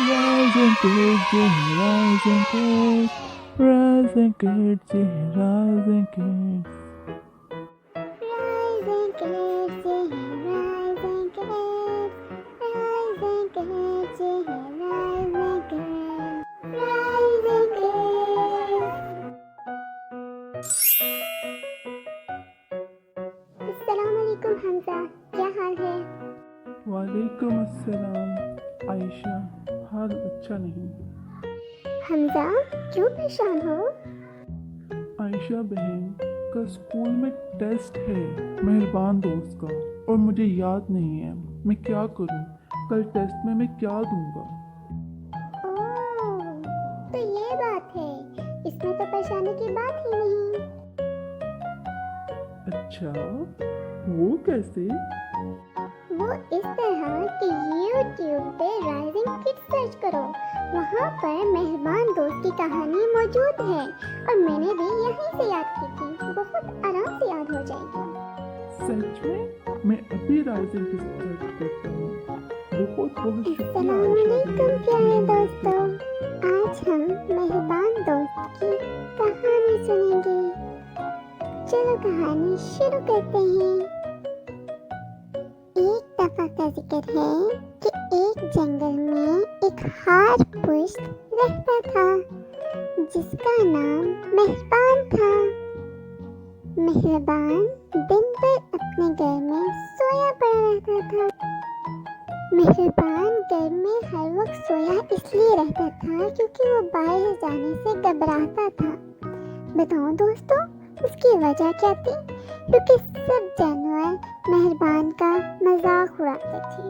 Rising kids, yeah, rising kids, rising kids, yeah, rising kids. Rising kids, yeah, rising kids, rising kids, yeah, rising kids, rising kids. अस्सलामुअलैकुम हमजा, क्या हाल है? वालेकुम अस्सलाम आयशा, हाल अच्छा नहीं। हमजा, क्यों परेशान हो? आयशा बहन, कल स्कूल में टेस्ट है मेहरबान दोस्त का और मुझे याद नहीं है, मैं क्या करूं? कल टेस्ट में मैं क्या दूंगा? ओह, तो ये बात है, इसमें तो परेशानी की बात ही नहीं। अच्छा, वो कैसे? वो इस तरह कि YouTube पे राइजिंग किड्स सर्च करो, वहाँ पर मेहरबान दोस्त की कहानी मौजूद है और मैंने भी यहीं से याद की थी, बहुत आराम से याद हो जाएगी। सच में? मैं अभी राइजिंग की सर्च करता हूँ। बहुत बहुत शुक्रिया अस्सलामुअलैकुम प्यारे दोस्तों, आज हम मेहरबान दोस्त की कहानी सुनेंगे। चलो कहानी शुरू करते हैं। एक दफा का जिक्र है कि एक जंगल में एक हार पुष्ट रहता था जिसका नाम मेहरबान था। मेहरबान दिन भर अपने घर में सोया पड़ा रहता था। मेहरबान घर में हर वक्त सोया इसलिए रहता था क्योंकि वो बाहर जाने से घबराता था। बताओ दोस्तों, उसकी वजह क्या थी? क्योंकि सब जानवर मेहरबान का मजाक उड़ाते थे।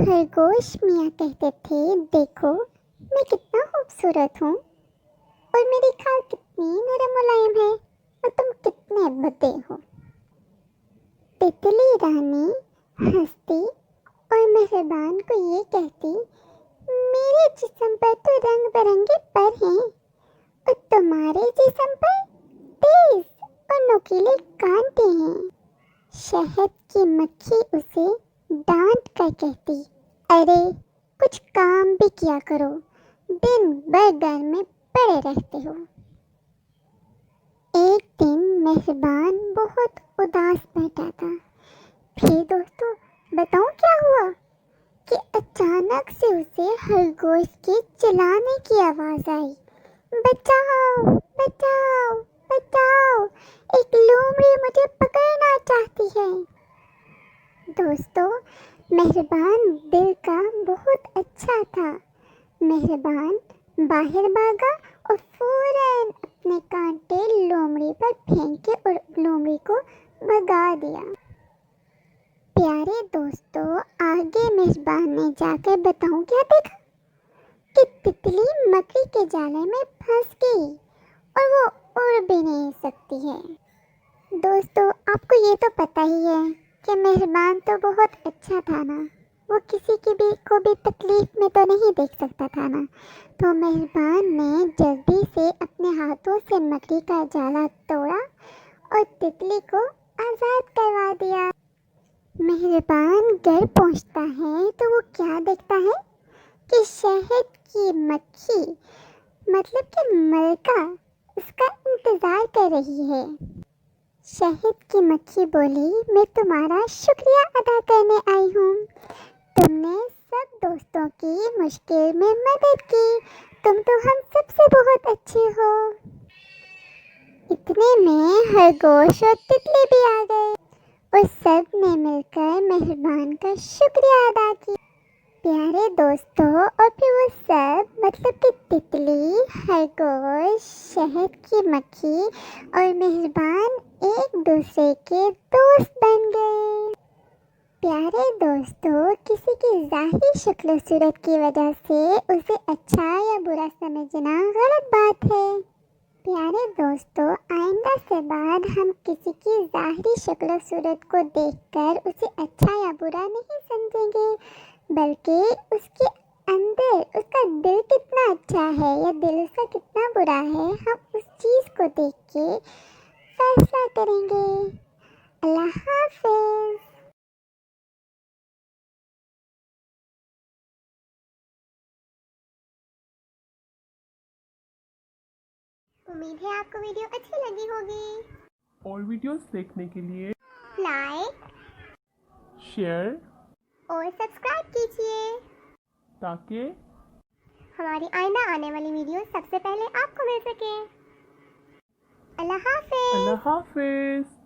खरगोश मियाँ कहते थे, देखो मैं कितना खूबसूरत हूँ और मेरी खाल कितनी नरम मुलायम है और तुम कितने भद्दे हो। तितली रानी हंसती और मेहरबान को ये कहती, मेरे जिस्म पर तो रंग बिरंगे पर हैं और तुम्हारे जिस्म पर तेज और नुकीले कांटे हैं। शहद की मक्खी उसे डांट कर कहती, अरे कुछ काम भी किया करो, दिन भर घर में पड़े रहते हो। एक दिन मेहरबान बहुत उदास बैठा था। फिर दोस्तों बताऊं क्या हुआ कि अचानक से उसे खरगोश के चिल्लाने की आवाज आई, बचाओ बचाओ बचाओ, एक लोमड़ी मुझे पकड़ना चाहती है। दोस्तों मेहरबान दिल का बहुत अच्छा था। मेहरबान बाहर भागा और फौरन अपने कांटे लोमड़ी पर फेंक के और लोमड़ी को भगा दिया। प्यारे दोस्तों, आगे मेहरबान ने जाकर बताऊं क्या देखा कि तितली मकड़ी के जाले में फंस गई और वो उड़ भी नहीं सकती है। दोस्तों आपको ये तो पता ही है कि मेहरबान तो बहुत अच्छा था ना, वो किसी की भी को भी तकलीफ में तो नहीं देख सकता था ना। तो मेहरबान ने जल्दी से अपने हाथों से मकड़ी का जाला तोड़ा और तितली को आज़ाद करवा दिया। मेहरबान घर पहुंचता है तो वो क्या देखता है कि शहद की मक्खी मतलब कि मलका उसका इंतजार कर रही है। शहद की मक्खी बोली, मैं तुम्हारा शुक्रिया अदा करने आई हूँ। तुमने सब दोस्तों की मुश्किल में मदद की, तुम तो हम सबसे बहुत अच्छे हो। इतने में खरगोश और तितली भी आ गए और सब ने मिलकर मेहरबान का शुक्रिया अदा किया। प्यारे दोस्तों, और फिर वो सब मतलब कि तितली, खरगोश, शहद की मक्खी और मेहरबान एक दूसरे के दोस्त बन गए। प्यारे दोस्तों, किसी की ज़ाहिरी शक्ल सूरत की वजह से उसे अच्छा या बुरा समझना गलत बात है। प्यारे दोस्तों, आइंदा से बाद हम किसी की ज़ाहिरी शक्ल सूरत को देखकर उसे अच्छा या बुरा नहीं समझेंगे, बल्कि उसके अंदर उसका दिल कितना अच्छा है या दिल उसका कितना बुरा है, हम उस चीज़ को देख के फैसला करेंगे। अल्लाह हाफ़िज़। امید ہے آپ کو ویڈیو اچھی لگی ہوگی. اور ویڈیوز دیکھنے کے لیے لائک شیئر اور سبسکرائب کیجیے تاکہ ہماری آئندہ آنے والی ویڈیو سب سے پہلے آپ کو مل سکے. اللہ حافظ. اللہ حافظ.